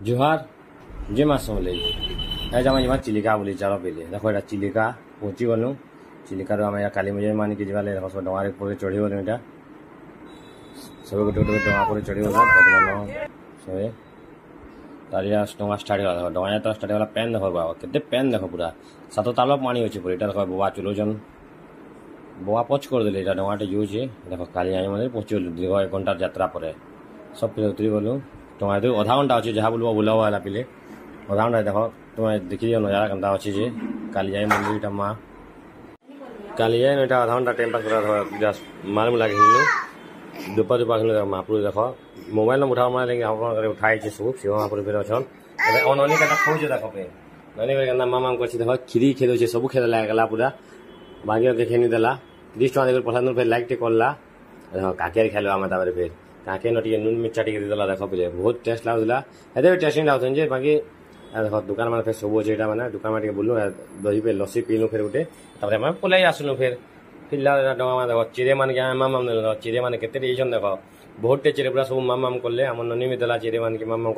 जुहार जे मास बोले आज आम जमा चिलिका बोली चाल पे देखो यहाँ चिलिका पहुँची गलु चिलिकार आम यहाँ काली मजा मानिक जाए देख सब डर पर चढ़ी गलु यहाँ सब गोटे गोटे डा पर चढ़ी गला बर्तमान सब तारिया डा स्टार्ट गला डा जो स्टार्ट गला पैन देख के पैन देख पूरा 7 ताल पानी अच्छे पूरा यहाँ देख बोआ चलाउन बोआ पच करदे यहाँ डाटे जाऊे देख काली मंदिर पहुँची गलु दीर्घ 1 घंटार यात्रा पर सब पे उतरी गलु तुम्हारे तो आधा घंटा अच्छे जहाँ बोल बुला हुआ पे आधा घंटा देख तुम्हें देखी नजारा केन्ता अच्छे जे कालिजाई मंदिर माँ कालिजाई यहाँ आधा घंटा टाइम पास कर माल मुला घिनलु दुपा दुपा घिनलु महापुर देख मोबाइल न उठा मारे लेकिन आप उठाई सब शिव महापुर फिर अच्छन ननी के खोजे देख पे ननी के मामा कर देख खीरी खेदे सब खेद गला पूरा बाकी खेनी देला 30 टका देकर पठा फिर लाइक टे करला काकेर खाइल आम फिर काके टे नुन मिर्चा टे देला देख पे बहुत टेस्ट लगुला एते टेस्टिंग लगुन बाकी देख दुकान मान फिर सब अच्छे मैंने दुकान में बुलू दही पे लस्सी पीलु फिर गोटे पलि आसलु फिर डा देख चिरे मान के माम चिरे मैंने के देख बहुत टे चिरे पूरा सब माम कले आम ननी भी देला चिरे मान के माम